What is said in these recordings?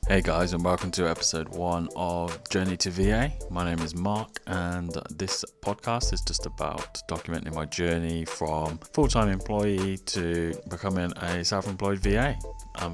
Hey guys, and welcome to episode 1 of Journey to VA. My name is Mark, and this podcast is just about documenting my journey from full-time employee to becoming a self-employed VA.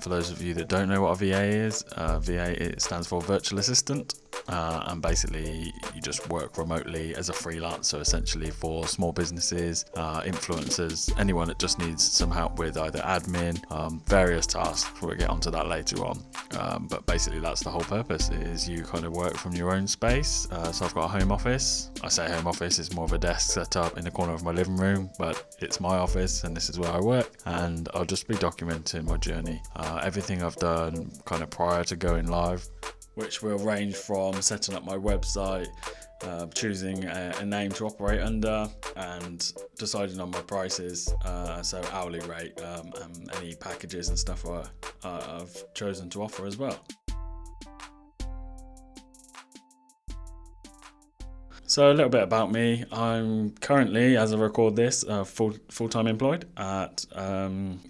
For those of you that don't know what a VA is, VA stands for Virtual Assistant, and basically you just work remotely as a freelancer essentially for small businesses, influencers, anyone that just needs some help with either admin, various tasks. We'll get onto that later on. But basically that's the whole purpose, is you kind of work from your own space. So I've got a home office. I say home office, it's more of a desk set up in the corner of my living room, but it's my office and this is where I work, and I'll just be documenting my journey. Everything I've done kind of prior to going live, which will range from setting up my website, choosing a name to operate under, and deciding on my prices, so hourly rate, and any packages and stuff I've chosen to offer as well. So a little bit about me. I'm currently, as I record this, full-time employed at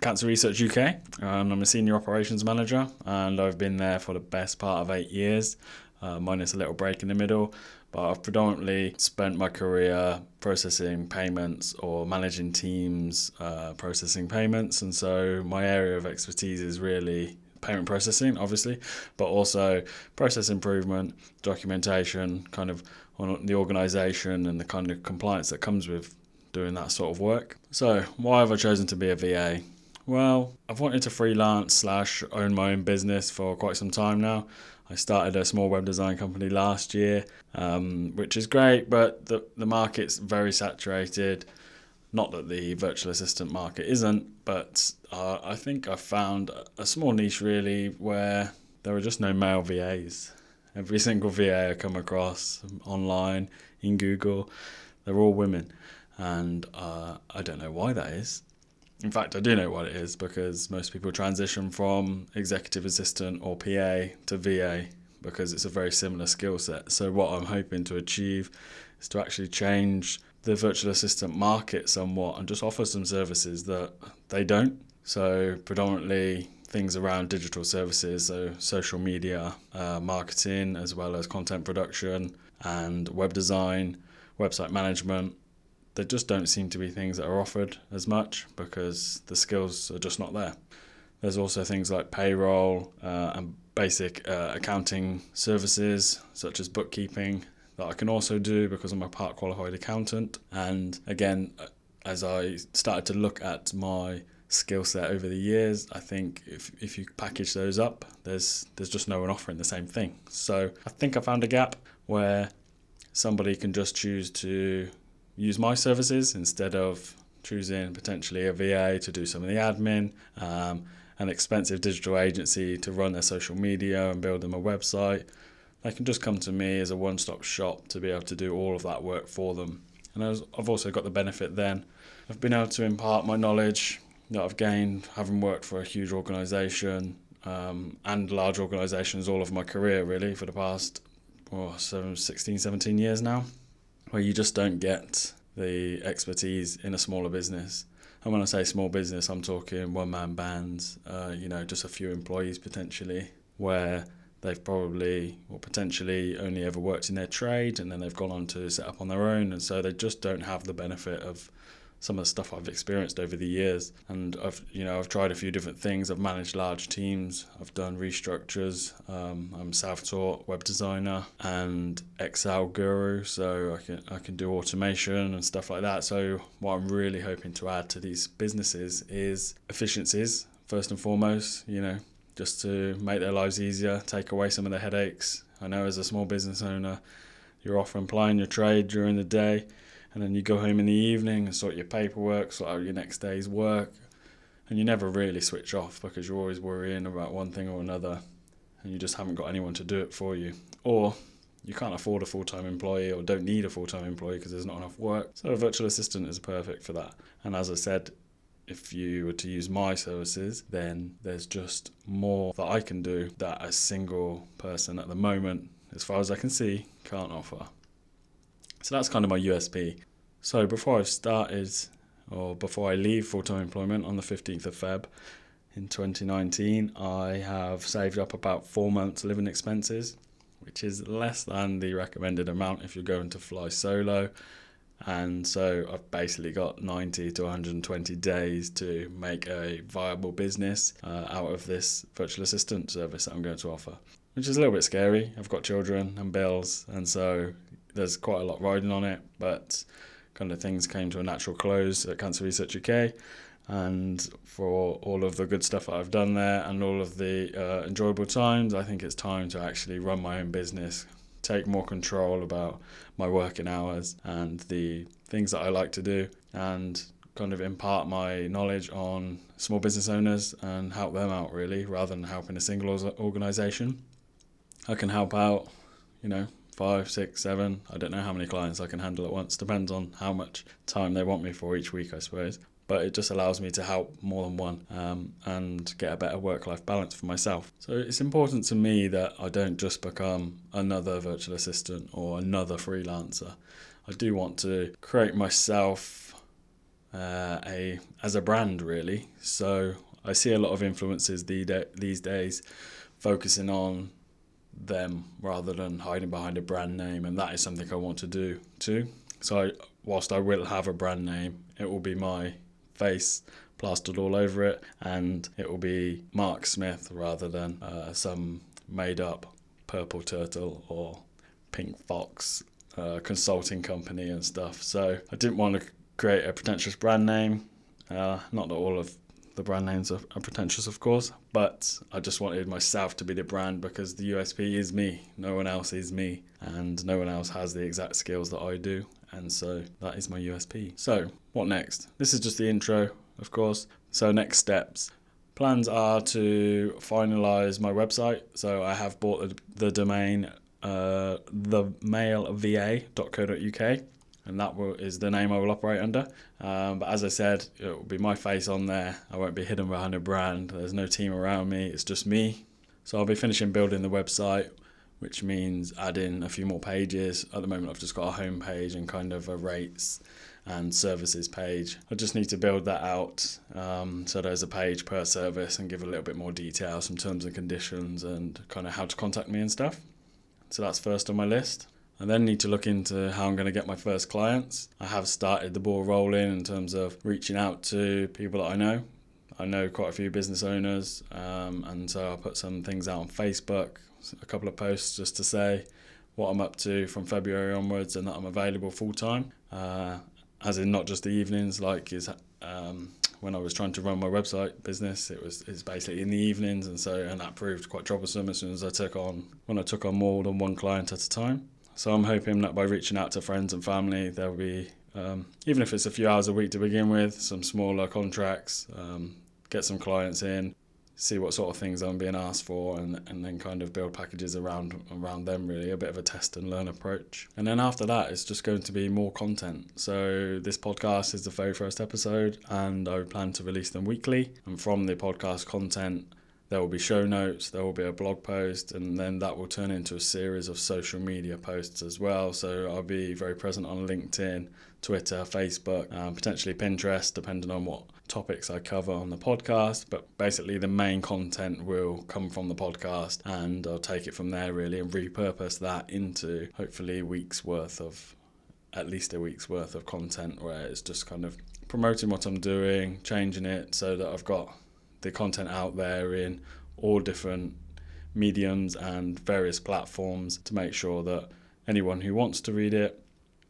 Cancer Research UK. I'm a senior operations manager, and I've been there for the best part of 8 years, minus a little break in the middle. But I've predominantly spent my career processing payments or managing teams processing payments, and so my area of expertise is really payment processing, obviously, but also process improvement, documentation, kind of on the organisation and the kind of compliance that comes with doing that sort of work. So why have I chosen to be a VA? Well, I've wanted to freelance / own my own business for quite some time now. I started a small web design company last year, which is great, but the market's very saturated. Not that the virtual assistant market isn't, but I think I found a small niche really where there are just no male VAs. Every single VA I come across online, in Google, they're all women. And I don't know why that is. In fact, I do know what it is, because most people transition from executive assistant or PA to VA because it's a very similar skill set. So what I'm hoping to achieve is to actually change the virtual assistant market somewhat and just offer some services that they don't. So predominantly things around digital services, so social media, marketing, as well as content production and web design, website management. There just don't seem to be things that are offered as much because the skills are just not there. There's also things like payroll and basic accounting services such as bookkeeping that I can also do because I'm a part qualified accountant. And again, as I started to look at my skill set over the years, I think if you package those up, there's just no one offering the same thing. So I think I found a gap where somebody can just choose to use my services instead of choosing potentially a VA to do some of the admin, an expensive digital agency to run their social media and build them a website. They can just come to me as a one-stop shop to be able to do all of that work for them. And I've also got the benefit then of being able to impart my knowledge that I've gained having worked for a huge organisation and large organisations all of my career really for the past 16, 17 years now, where you just don't get the expertise in a smaller business. And when I say small business, I'm talking one-man bands, just a few employees potentially, where they've probably or potentially only ever worked in their trade and then they've gone on to set up on their own, and so they just don't have the benefit of some of the stuff I've experienced over the years. And I've tried a few different things. I've managed large teams. I've done restructures. I'm self-taught web designer and Excel guru, so I can do automation and stuff like that. So what I'm really hoping to add to these businesses is efficiencies first and foremost. Just to make their lives easier, take away some of the headaches. I know as a small business owner, you're often plying your trade during the day, and then you go home in the evening and sort your paperwork, sort out your next day's work, and you never really switch off because you're always worrying about one thing or another, and you just haven't got anyone to do it for you. Or you can't afford a full-time employee or don't need a full-time employee because there's not enough work. So a virtual assistant is perfect for that. And as I said, if you were to use my services, then there's just more that I can do that a single person at the moment, as far as I can see, can't offer. So that's kind of my USP. So before I leave full-time employment on the 15th of Feb in 2019, I have saved up about 4 months' living expenses, which is less than the recommended amount if you're going to fly solo. And so I've basically got 90 to 120 days to make a viable business out of this virtual assistant service that I'm going to offer, which is a little bit scary. I've got children and bills, and so there's quite a lot riding on it, but kind of things came to a natural close at Cancer Research UK. And for all of the good stuff that I've done there and all of the enjoyable times, I think it's time to actually run my own business, take more control about my working hours and the things that I like to do, and kind of impart my knowledge on small business owners and help them out, really, rather than helping a single organisation. I can help out, 5, 6, 7, I don't know how many clients I can handle at once, depends on how much time they want me for each week, I suppose. But it just allows me to help more than one and get a better work-life balance for myself. So it's important to me that I don't just become another virtual assistant or another freelancer. I do want to create myself as a brand, really. So I see a lot of influencers these days focusing on them rather than hiding behind a brand name, and that is something I want to do too. So whilst I will have a brand name, it will be my face plastered all over it, and it will be Mark Smith rather than some made up purple turtle or pink fox consulting company and stuff. So I didn't want to create a pretentious brand name, not that all of the brand names are pretentious, of course, but I just wanted myself to be the brand because the USP is me. No one else is me, and no one else has the exact skills that I do. And so that is my USP. So what next? This is just the intro, of course. So next steps. Plans are to finalise my website. So I have bought the domain themailva.co.uk, and that is the name I will operate under. But as I said, it will be my face on there. I won't be hidden behind a brand. There's no team around me. It's just me. So I'll be finishing building the website, which means adding a few more pages. At the moment, I've just got a home page and kind of a rates and services page. I just need to build that out. So there's a page per service and give a little bit more detail, some terms and conditions and kind of how to contact me and stuff. So that's first on my list. I then need to look into how I'm going to get my first clients. I have started the ball rolling in terms of reaching out to people that I know. I know quite a few business owners, and so I'll put some things out on Facebook, a couple of posts just to say what I'm up to from February onwards and that I'm available full time, as in not just the evenings like when I was trying to run my website business. It's basically in the evenings, and that proved quite troublesome as soon as I took on more than one client at a time. So I'm hoping that by reaching out to friends and family, there will be, even if it's a few hours a week to begin with, some smaller contracts, get some clients in, see what sort of things I'm being asked for, and then kind of build packages around them, really, a bit of a test and learn approach. And then after that, it's just going to be more content. So this podcast is the very first episode, and I plan to release them weekly. And from the podcast content, there will be show notes, there will be a blog post, and then that will turn into a series of social media posts as well. So I'll be very present on LinkedIn, Twitter, Facebook, potentially Pinterest, depending on what topics I cover on the podcast. But basically the main content will come from the podcast, and I'll take it from there, really, and repurpose that into hopefully at least a week's worth of content, where it's just kind of promoting what I'm doing, changing it so that I've got the content out there in all different mediums and various platforms to make sure that anyone who wants to read it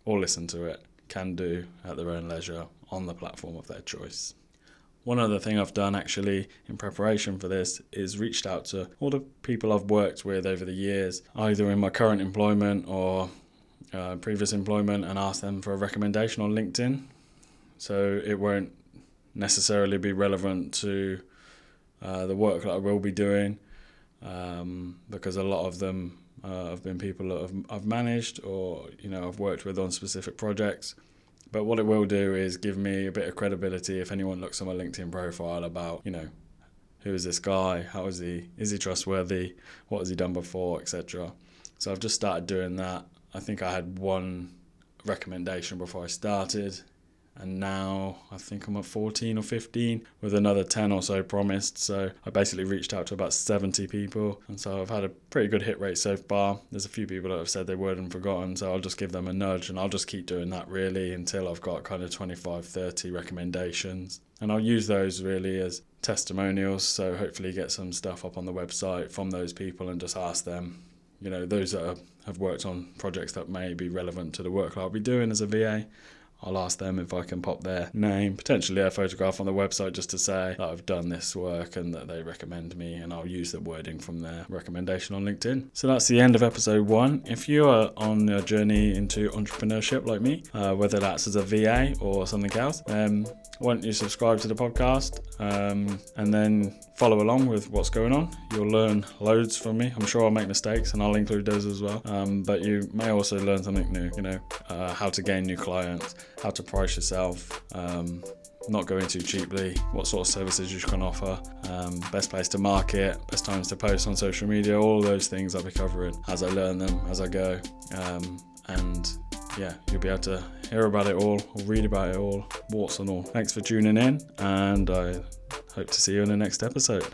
or listen to it can do at their own leisure on the platform of their choice. One other thing I've done actually in preparation for this is reached out to all the people I've worked with over the years, either in my current employment or previous employment, and asked them for a recommendation on LinkedIn. So it won't necessarily be relevant to the work that I will be doing, because a lot of them have been people that I've managed or I've worked with on specific projects. But what it will do is give me a bit of credibility if anyone looks at my LinkedIn profile about who is this guy, how is he trustworthy, what has he done before, etc. So I've just started doing that. I think I had one recommendation before I started, and now I think I'm at 14 or 15 with another 10 or so promised. So I basically reached out to about 70 people, and so I've had a pretty good hit rate so far. There's a few people that have said they weren't forgotten, so I'll just give them a nudge, and I'll just keep doing that really until I've got kind of 25, 30 recommendations. And I'll use those really as testimonials, so hopefully get some stuff up on the website from those people and just ask them, those that have worked on projects that may be relevant to the work I'll be doing as a VA. I'll ask them if I can pop their name, potentially a photograph on the website, just to say that I've done this work and that they recommend me, and I'll use the wording from their recommendation on LinkedIn. So that's the end of episode 1. If you are on a journey into entrepreneurship like me, whether that's as a VA or something else, why don't you subscribe to the podcast and then follow along with what's going on. You'll learn loads from me. I'm sure I'll make mistakes, and I'll include those as well. But you may also learn something new, how to gain new clients, how to price yourself, not going too cheaply, what sort of services you can offer, best place to market, best times to post on social media, all those things I'll be covering as I learn them, as I go. And yeah, you'll be able to hear about it all or read about it all, warts and all. Thanks for tuning in, and I hope to see you in the next episode.